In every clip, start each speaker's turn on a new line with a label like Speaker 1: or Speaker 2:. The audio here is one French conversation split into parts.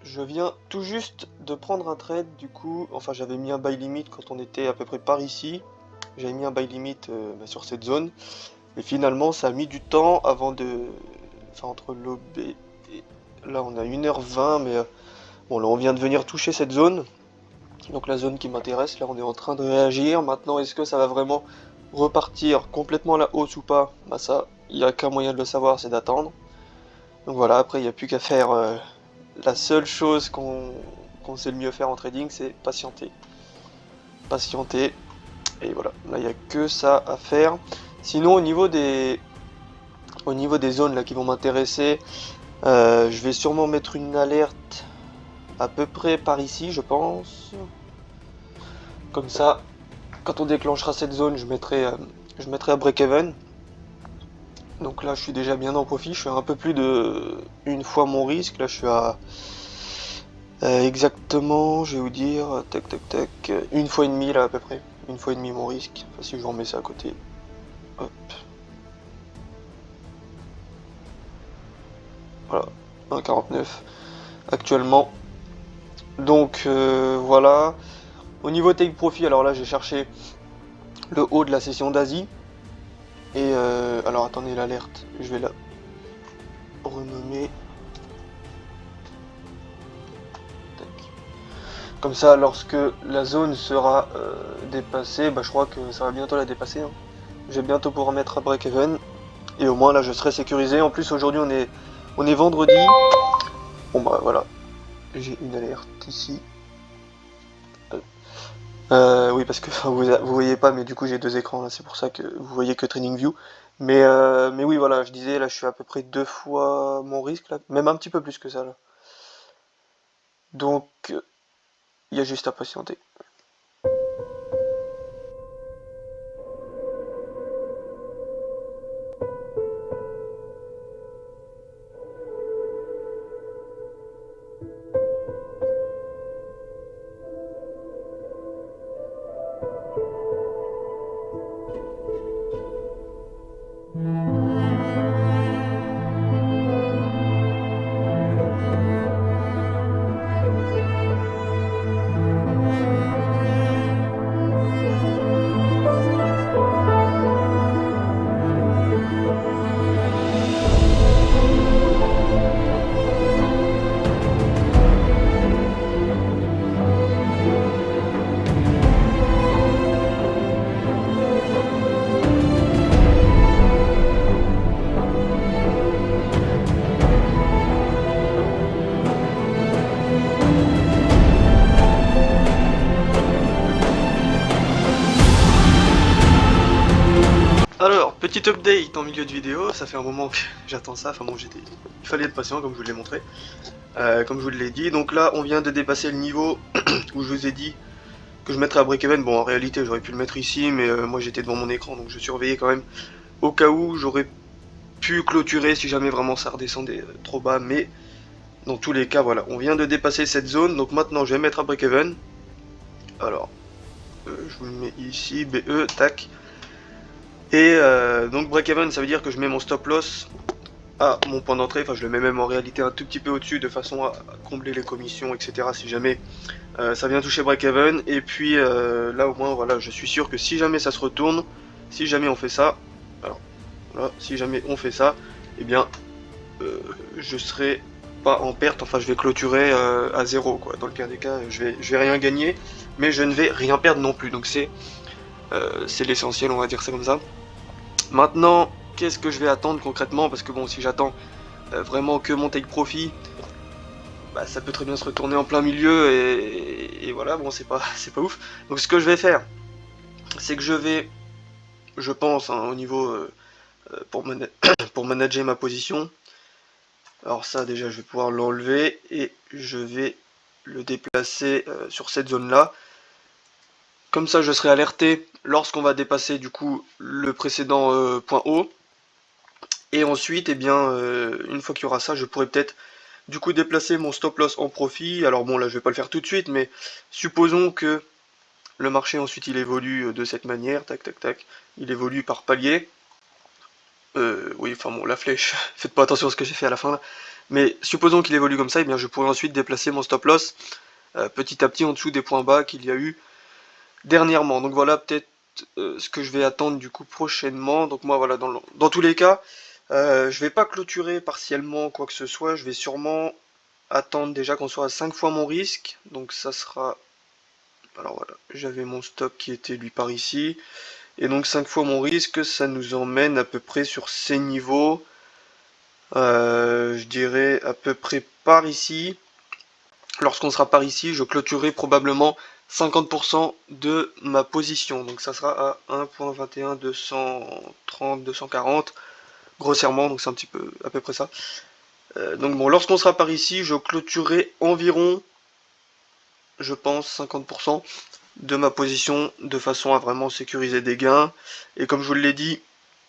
Speaker 1: Je viens tout juste de prendre un trade, du coup, enfin j'avais mis un buy limit quand on était à peu près par ici. J'avais mis un buy limit sur cette zone. Mais finalement ça a mis du temps avant de... Enfin entre l'aube et... Là on a 1h20, mais bon là on vient de venir toucher cette zone. Donc la zone qui m'intéresse, là on est en train de réagir. Maintenant est-ce que ça va vraiment repartir complètement à la hausse ou pas? Bah ça, il n'y a qu'un moyen de le savoir, c'est d'attendre. Donc voilà, après il n'y a plus qu'à faire... La seule chose qu'on sait le mieux faire en trading, c'est patienter. Patienter. Et voilà, là il n'y a que ça à faire. Sinon au niveau des zones là qui vont m'intéresser, je vais sûrement mettre une alerte à peu près par ici, je pense. Comme ça, quand on déclenchera cette zone, je mettrai à break-even. Donc là, je suis déjà bien en profit. Je suis à un peu plus de une fois mon risque. Là, je suis à exactement, je vais vous dire, tac tac tac, une fois et demie là à peu près. Une fois et demie mon risque. Enfin, si je vous remets ça à côté. Hop. Voilà, 1,49 actuellement. Donc voilà. Au niveau take profit, alors là j'ai cherché le haut de la session d'Asie. Et alors attendez l'alerte, je vais la renommer. Tac. Comme ça, lorsque la zone sera dépassée, bah, je crois que ça va bientôt la dépasser. Hein. Je vais bientôt pouvoir mettre à break-even. Et au moins là je serai sécurisé. En plus aujourd'hui on est vendredi. Bon bah voilà, j'ai une alerte ici. Oui parce que vous voyez pas, mais du coup j'ai deux écrans là, c'est pour ça que vous voyez que TradingView. Mais oui voilà, je disais là je suis à peu près deux fois mon risque là, même un petit peu plus que ça là. Donc il y a juste à patienter. Alors, petit update en milieu de vidéo, ça fait un moment que j'attends ça, enfin bon il fallait être patient comme je vous l'ai montré, comme je vous l'ai dit. Donc là on vient de dépasser le niveau où je vous ai dit que je mettrais à break-even. Bon en réalité j'aurais pu le mettre ici, mais moi j'étais devant mon écran donc je surveillais quand même au cas où j'aurais pu clôturer si jamais vraiment ça redescendait trop bas. Mais dans tous les cas voilà, on vient de dépasser cette zone, donc maintenant je vais mettre à break-even. Alors je vous le mets ici, BE, tac. Et donc break-even ça veut dire que je mets mon stop loss à mon point d'entrée, enfin je le mets même en réalité un tout petit peu au-dessus de façon à combler les commissions, etc. si jamais ça vient toucher break-even. Et puis là au moins voilà, je suis sûr que si jamais ça se retourne, si jamais on fait ça, alors voilà, si jamais on fait ça, eh bien je serai pas en perte, enfin je vais clôturer à zéro quoi. Dans le pire des cas, je vais rien gagner, mais je ne vais rien perdre non plus, donc c'est l'essentiel, on va dire ça comme ça. Maintenant, qu'est-ce que je vais attendre concrètement? Parce que bon, si j'attends vraiment que mon take profit, bah, ça peut très bien se retourner en plein milieu et voilà, bon, c'est pas ouf. Donc ce que je vais faire, c'est que je vais, je pense, hein, au niveau pour, pour manager ma position. Alors ça, déjà, je vais pouvoir l'enlever et je vais le déplacer sur cette zone-là. Comme ça, je serai alerté lorsqu'on va dépasser du coup le précédent point haut. Et ensuite, eh bien, une fois qu'il y aura ça, je pourrais peut-être du coup déplacer mon stop loss en profit. Alors bon, là, je vais pas le faire tout de suite, mais supposons que Le marché ensuite il évolue de cette manière, tac tac tac, il évolue par palier. Oui, enfin bon, la flèche, faites pas attention à ce que j'ai fait à la fin là. Mais supposons qu'il évolue comme ça, et bien je pourrais ensuite déplacer mon stop loss petit à petit en dessous des points bas qu'il y a eu dernièrement. Donc voilà peut-être ce que je vais attendre du coup prochainement. Donc moi voilà, dans tous les cas, je vais pas clôturer partiellement quoi que ce soit, je vais sûrement attendre déjà qu'on soit à 5 fois mon risque. Donc ça sera... Alors voilà, j'avais mon stop qui était lui par ici. Et donc 5 fois mon risque, ça nous emmène à peu près sur ces niveaux. Je dirais à peu près par ici. Lorsqu'on sera par ici, je clôturerai probablement 50% de ma position. Donc ça sera à 1.21 230 240 grossièrement, donc c'est un petit peu à peu près ça. Donc bon, lorsqu'on sera par ici, je clôturerai environ, je pense, 50% de ma position de façon à vraiment sécuriser des gains. Et comme je vous l'ai dit,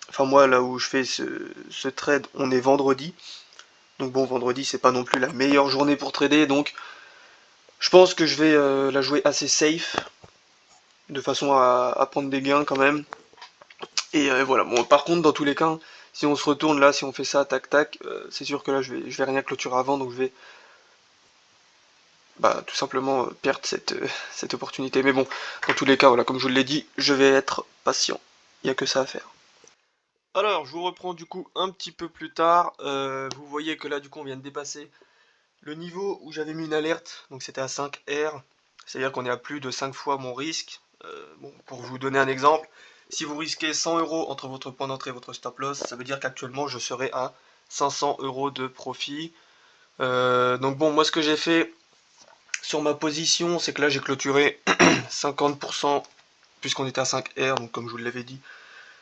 Speaker 1: enfin moi là où je fais ce trade, on est vendredi. Donc bon, vendredi c'est pas non plus la meilleure journée pour trader, donc je pense que je vais la jouer assez safe, de façon à prendre des gains quand même. Et voilà, bon par contre dans tous les cas, si on se retourne là, si on fait ça tac tac, c'est sûr que là je vais rien clôturer avant, donc je vais bah, tout simplement perdre cette opportunité. Mais bon, dans tous les cas, voilà, comme je vous l'ai dit, je vais être patient. Il n'y a que ça à faire. Alors, je vous reprends du coup un petit peu plus tard. Vous voyez que là, du coup, on vient de dépasser le niveau où j'avais mis une alerte. Donc, c'était à 5R. C'est-à-dire qu'on est à plus de 5 fois mon risque. Bon, pour vous donner un exemple, si vous risquez 100 euros entre votre point d'entrée et votre stop loss, ça veut dire qu'actuellement, je serai à 500 euros de profit. Donc bon, moi, ce que j'ai fait sur ma position, c'est que là, j'ai clôturé 50%, puisqu'on était à 5R, donc comme je vous l'avais dit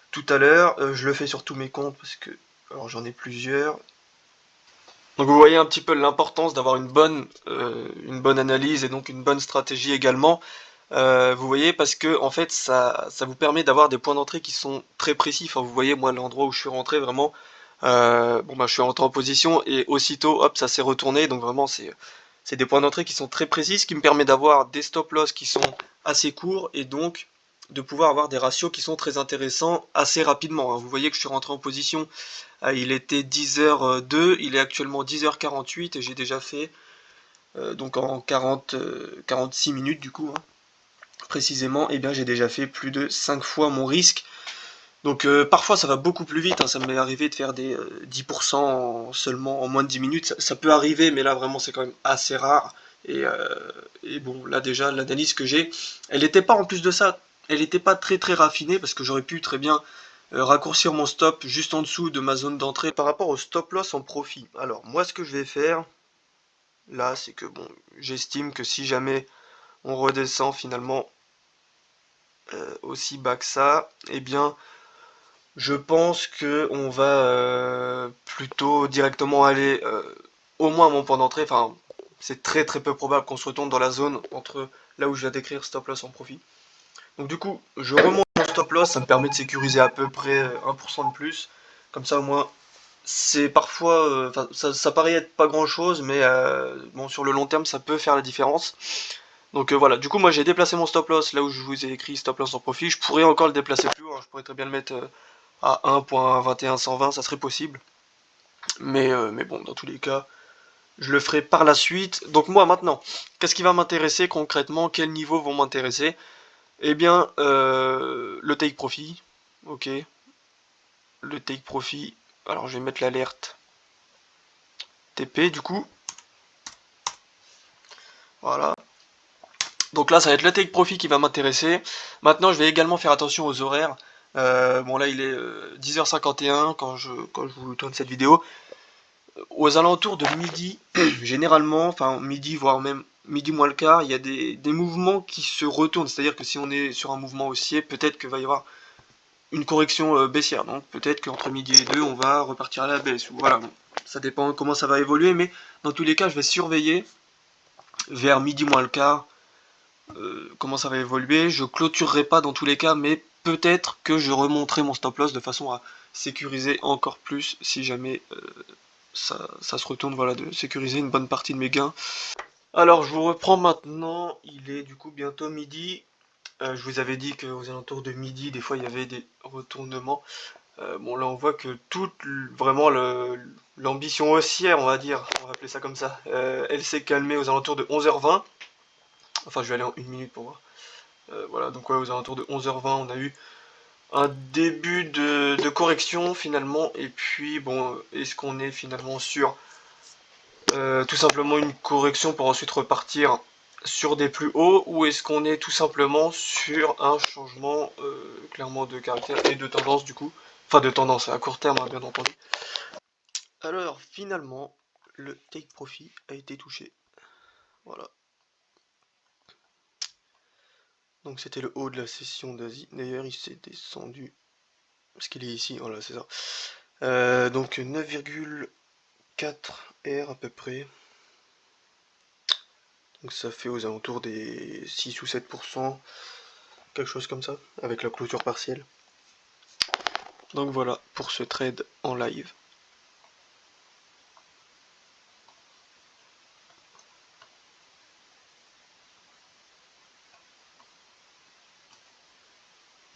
Speaker 1: tout à l'heure. Je le fais sur tous mes comptes parce que alors j'en ai plusieurs. Donc vous voyez un petit peu l'importance d'avoir une bonne analyse et donc une bonne stratégie également. Vous voyez, parce que en fait ça vous permet d'avoir des points d'entrée qui sont très précis. Enfin vous voyez moi l'endroit où je suis rentré vraiment, bon bah je suis rentré en position et aussitôt hop ça s'est retourné. Donc vraiment c'est des points d'entrée qui sont très précis, ce qui me permet d'avoir des stop loss qui sont assez courts et donc de pouvoir avoir des ratios qui sont très intéressants assez rapidement. Vous voyez que je suis rentré en position, il était 10h02, il est actuellement 10h48 et j'ai déjà fait donc en 46 minutes du coup, hein, précisément, et bien j'ai déjà fait plus de 5 fois mon risque. Donc parfois ça va beaucoup plus vite, hein, ça m'est arrivé de faire des 10% seulement en moins de 10 minutes, ça peut arriver, mais là vraiment c'est quand même assez rare. Et bon, là déjà, l'analyse que j'ai, elle n'était pas en plus de ça, elle n'était pas très très raffinée, parce que j'aurais pu très bien raccourcir mon stop juste en dessous de ma zone d'entrée par rapport au stop loss en profit. Alors moi ce que je vais faire, là, c'est que bon, j'estime que si jamais on redescend finalement aussi bas que ça, eh bien je pense que on va plutôt directement aller au moins à mon point d'entrée. Enfin, c'est très très peu probable qu'on se retourne dans la zone entre là où je viens d'écrire stop loss en profit. Donc du coup, je remonte mon stop loss, ça me permet de sécuriser à peu près 1% de plus. Comme ça au moins, c'est parfois, ça paraît être pas grand chose, mais bon sur le long terme ça peut faire la différence. Donc voilà, du coup moi j'ai déplacé mon stop loss là où je vous ai écrit stop loss en profit. Je pourrais encore le déplacer plus haut, hein. Je pourrais très bien le mettre à 1.21120, ça serait possible. Mais bon, dans tous les cas, je le ferai par la suite. Donc moi maintenant, qu'est-ce qui va m'intéresser concrètement? Quels niveaux vont m'intéresser? Eh bien, le take profit, ok. Le take profit, alors je vais mettre l'alerte TP du coup. Voilà. Donc là, ça va être le take profit qui va m'intéresser. Maintenant, je vais également faire attention aux horaires. Bon là, il est 10h51 quand je vous tourne cette vidéo. Aux alentours de midi, généralement, enfin midi, voire même midi moins le quart, il y a des mouvements qui se retournent. C'est-à-dire que si on est sur un mouvement haussier, peut-être qu'il va y avoir une correction baissière. Donc peut-être qu'entre midi et 2, on va repartir à la baisse. Ou voilà, bon, ça dépend comment ça va évoluer, mais dans tous les cas, je vais surveiller vers midi moins le quart comment ça va évoluer. Je clôturerai pas dans tous les cas, mais peut-être que je remonterai mon stop loss de façon à sécuriser encore plus si jamais ça se retourne, voilà, de sécuriser une bonne partie de mes gains. Alors je vous reprends maintenant, il est du coup bientôt midi. Je vous avais dit qu'aux alentours de midi, des fois il y avait des retournements. Bon là on voit que vraiment l'ambition haussière, on va dire, on va appeler ça comme ça, elle s'est calmée aux alentours de 11h20. Enfin je vais aller en une minute pour voir. Voilà, donc ouais, aux alentours de 11h20 on a eu un début de correction finalement. Et puis bon, est-ce qu'on est finalement sur tout simplement une correction pour ensuite repartir sur des plus hauts, ou est-ce qu'on est tout simplement sur un changement clairement de caractère et de tendance du coup, enfin de tendance à court terme hein, bien entendu. Alors finalement le take profit a été touché, voilà, donc c'était le haut de la session d'Asie, d'ailleurs il s'est descendu parce qu'il est ici, voilà c'est ça, donc 9,4 R à peu près. Donc ça fait aux alentours des 6 ou 7%, quelque chose comme ça, avec la clôture partielle. Donc voilà pour ce trade en live.